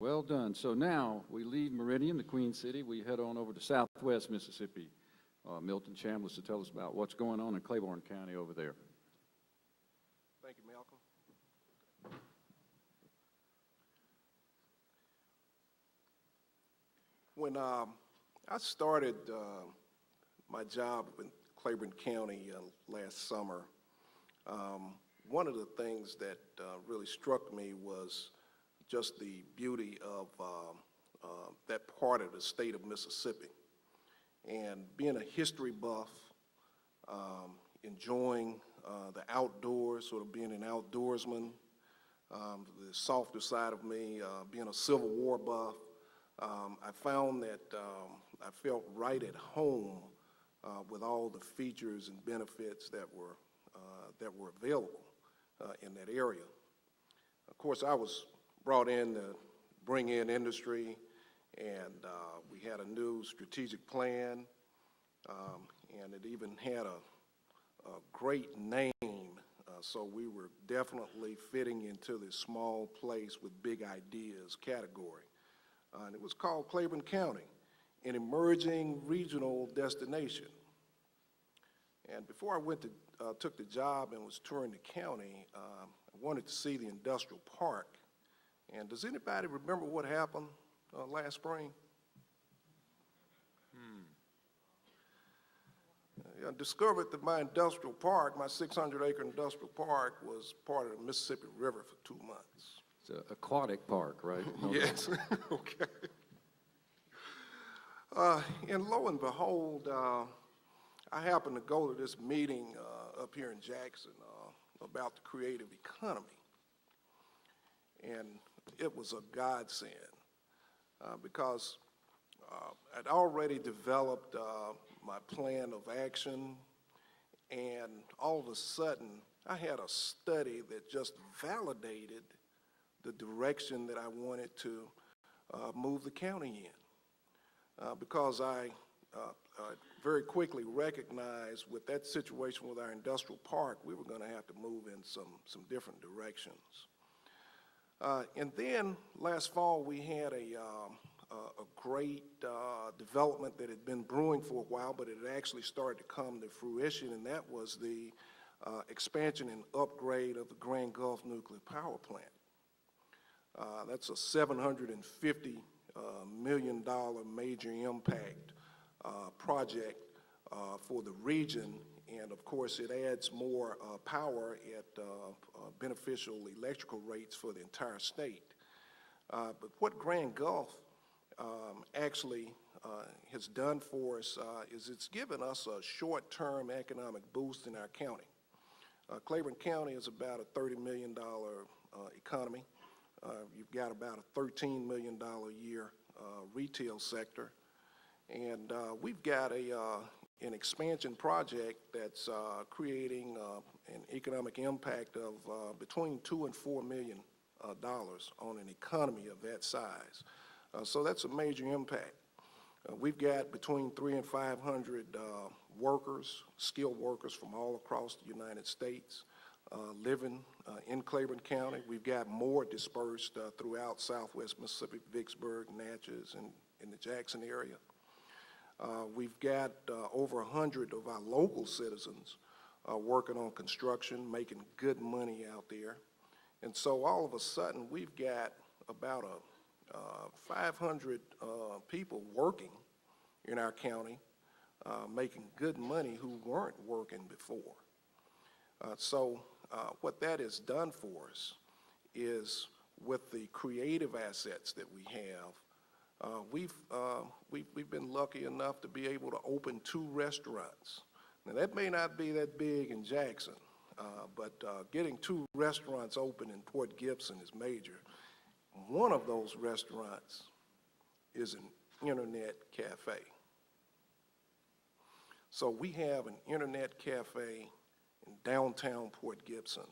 Well done. So now we leave Meridian, the Queen City. We head on over to Southwest Mississippi. Milton Chambliss to tell us about what's going on in Claiborne County over there. Thank you, Malcolm. When I started my job in Claiborne County last summer, one of the things that really struck me was just the beauty of that part of the state of Mississippi. And being a history buff, enjoying the outdoors, sort of being an outdoorsman, the softer side of me, being a Civil War buff, I found that I felt right at home with all the features and benefits that were available in that area. Of course, I was brought in to bring in industry, and we had a new strategic plan, and it even had a great name, so we were definitely fitting into this small place with big ideas category. And it was called Claiborne County, an emerging regional destination. And before I went to took the job and was touring the county, I wanted to see the industrial park. And does anybody remember what happened last spring? I discovered that my industrial park, my 600-acre industrial park, was part of the Mississippi River for 2 months. It's an aquatic park, right? Yes, okay. And lo and behold, I happened to go to this meeting up here in Jackson about the creative economy. And it was a godsend because I'd already developed my plan of action, and all of a sudden I had a study that just validated the direction that I wanted to move the county in, because I very quickly recognized with that situation with our industrial park, we were going to have to move in some different directions. And then last fall we had a great development that had been brewing for a while, but it had actually started to come to fruition, and that was the expansion and upgrade of the Grand Gulf Nuclear Power Plant. That's a $750 million major impact project for the region, and of course it adds more power at beneficial electrical rates for the entire state. But what Grand Gulf actually has done for us is it's given us a short-term economic boost in our county. Claiborne County is about a $30 million economy. You've got about a $13 million a year retail sector. And we've got an expansion project that's creating an economic impact of between $2 and $4 million on an economy of that size. So that's a major impact. We've got between 300 and 500 workers, skilled workers from all across the United States living in Claiborne County. We've got more dispersed throughout Southwest Mississippi, Vicksburg, Natchez, and in the Jackson area. We've got over 100 of our local citizens working on construction, making good money out there. And so all of a sudden, we've got about 500 people working in our county, making good money who weren't working before. So what that has done for us is, with the creative assets that we have, we've been lucky enough to be able to open 2 restaurants. Now that may not be that big in Jackson, but getting 2 restaurants open in Port Gibson is major. One of those restaurants is an internet cafe. So we have an internet cafe in downtown Port Gibson.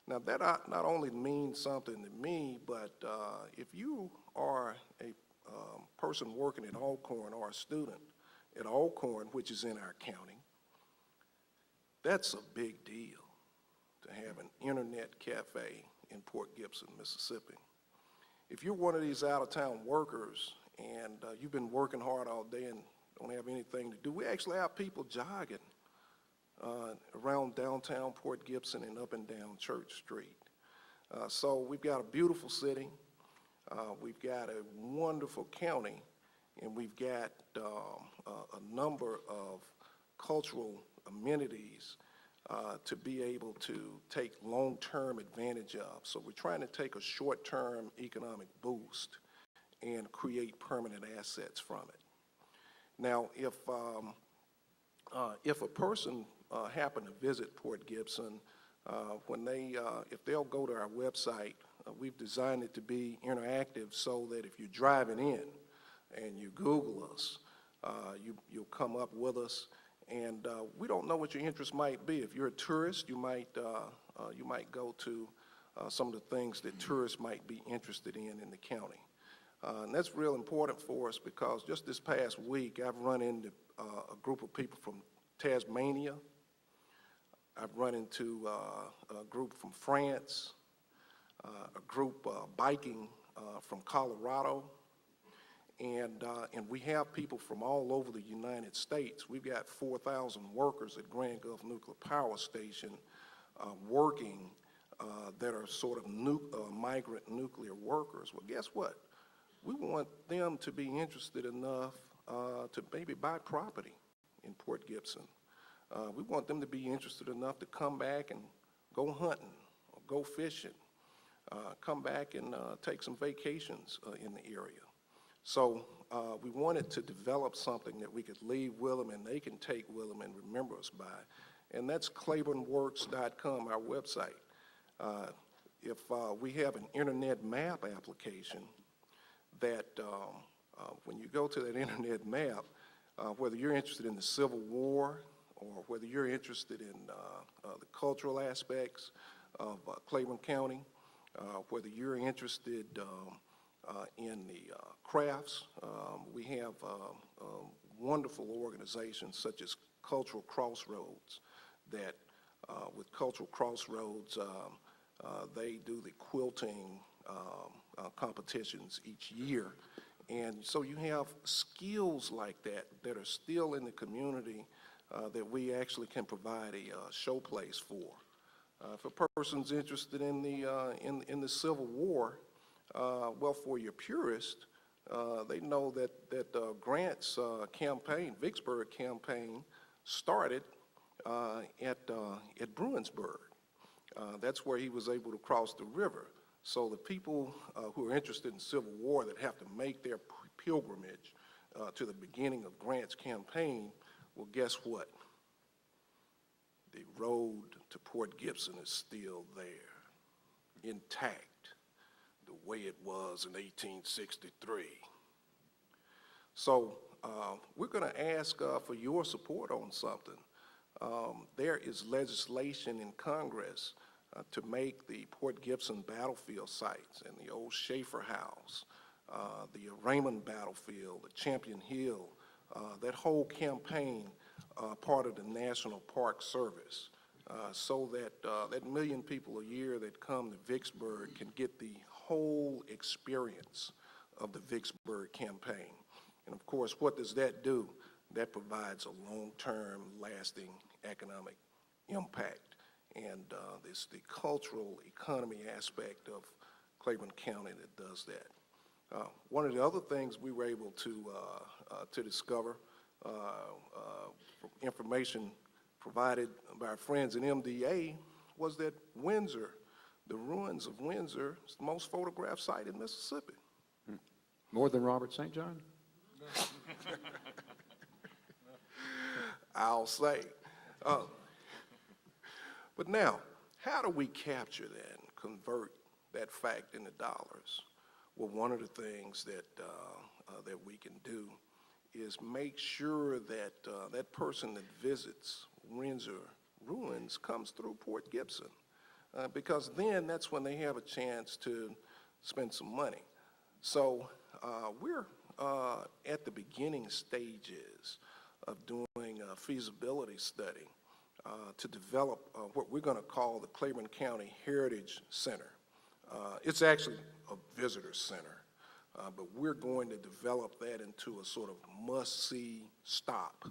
Now that not only means something to me, but if you are a person working at Alcorn or a student at Alcorn, which is in our county, that's a big deal to have an internet cafe in Port Gibson, Mississippi. if you're one of these out-of-town workers and you've been working hard all day and don't have anything to do, we actually have people jogging around downtown Port Gibson and up and down Church Street. So we've got a beautiful city, we've got a wonderful county, and we've got a number of cultural amenities to be able to take long-term advantage of. So we're trying to take a short-term economic boost and create permanent assets from it. Now, if a person happened to visit Port Gibson, if they'll go to our website, we've designed it to be interactive so that if you're driving in and you Google us, you'll come up with us. And we don't know what your interest might be. If you're a tourist, you might go to some of the things that tourists might be interested in the county. And that's real important for us because just this past week, I've run into a group of people from Tasmania. I've run into a group from France, a group biking from Colorado. And we have people from all over the United States. We've got 4,000 workers at Grand Gulf Nuclear Power Station working that are sort of migrant nuclear workers. Well, guess what? We want them to be interested enough to maybe buy property in Port Gibson. We want them to be interested enough to come back and go hunting or go fishing, come back and take some vacations in the area. So we wanted to develop something that we could leave with them and they can take with them and remember us by. And that's claiborneworks.com, our website. If we have an internet map application that when you go to that internet map, whether you're interested in the Civil War or whether you're interested in the cultural aspects of Claiborne County, whether you're interested in the crafts, we have wonderful organizations such as Cultural Crossroads that with Cultural Crossroads, they do the quilting competitions each year. And so you have skills like that that are still in the community that we actually can provide a showplace for. If a person's interested in the Civil War, well, for your purist, they know that Grant's campaign, Vicksburg campaign, started at Bruinsburg. That's where he was able to cross the river. So the people who are interested in Civil War that have to make their pilgrimage to the beginning of Grant's campaign, well, guess what? The road to Port Gibson is still there, intact, the way it was in 1863. So we're going to ask for your support on something. There is legislation in Congress to make the Port Gibson battlefield sites and the old Schaefer House, the Raymond battlefield, the Champion Hill, that whole campaign part of the National Park Service, so that that 1 million people a year that come to Vicksburg can get the whole experience of the Vicksburg campaign. And of course, what does that do? That provides a long-term, lasting economic impact. And it's the cultural economy aspect of Claiborne County that does that. One of the other things we were able to discover, information provided by our friends in MDA, was that Windsor, the ruins of Windsor, is the most photographed site in Mississippi. More than Robert St. John? I'll say. But now, how do we capture that and convert that fact into dollars? Well, one of the things that we can do is make sure that that person that visits Windsor ruins comes through Port Gibson, because then that's when they have a chance to spend some money. So we're at the beginning stages of doing a feasibility study to develop what we're going to call the Claiborne County Heritage Center It's actually a visitor center, but we're going to develop that into a sort of must-see stop.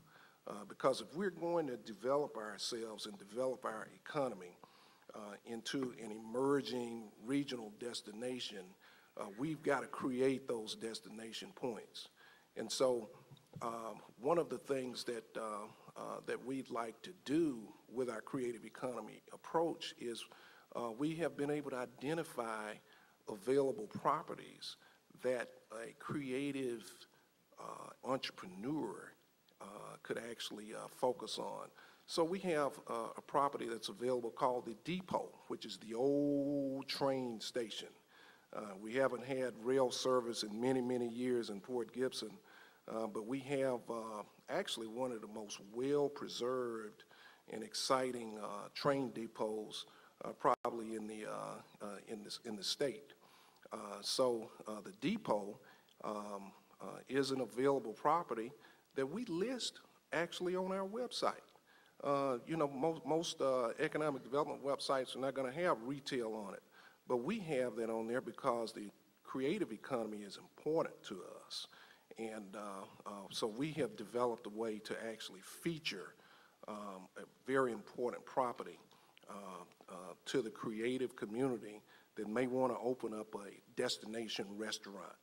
Because if we're going to develop ourselves and develop our economy into an emerging regional destination, we've got to create those destination points. And so one of the things that we'd like to do with our creative economy approach is we have been able to identify available properties that a creative entrepreneur could actually focus on. So we have a property that's available called the Depot, which is the old train station. We haven't had rail service in many, many years in Port Gibson, but we have actually one of the most well-preserved and exciting train depots probably in the state. So the Depot is an available property that we list actually on our website. You know, most economic development websites are not going to have retail on it, but we have that on there because the creative economy is important to us. And so we have developed a way to actually feature a very important property to the creative community that may want to open up a destination restaurant,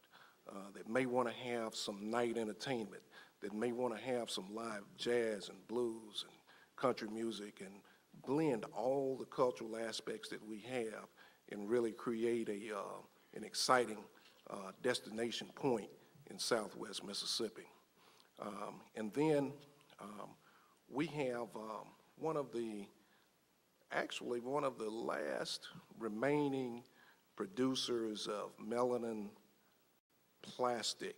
that may want to have some night entertainment, that may want to have some live jazz and blues and country music and blend all the cultural aspects that we have and really create an exciting destination point in Southwest Mississippi. And then we have one of the last remaining producers of melanin plastic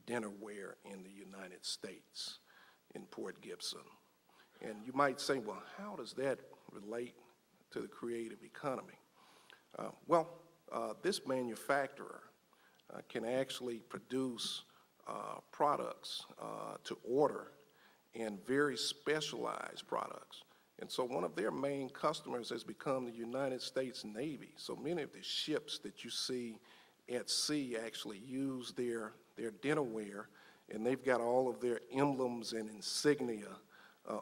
dinnerware in the United States in Port Gibson. And you might say, well, how does that relate to the creative economy? This manufacturer can actually produce products to order and very specialized products. And so one of their main customers has become the United States Navy. So many of the ships that you see at sea actually use their dinnerware, and they've got all of their emblems and insignia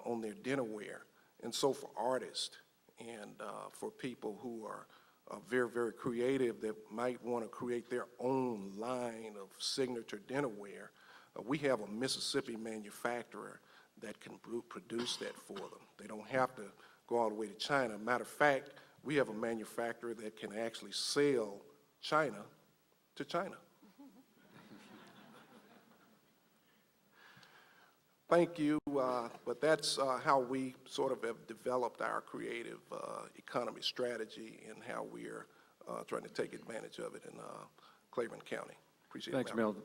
on their dinnerware. And so for artists and for people who are very, very creative that might want to create their own line of signature dinnerware, we have a Mississippi manufacturer that can produce that for them. They don't have to go all the way to China. Matter of fact, we have a manufacturer that can actually sell China to China. Thank you, but that's how we sort of have developed our creative economy strategy and how we're trying to take advantage of it in Claiborne County. Appreciate it. Thanks, Milton.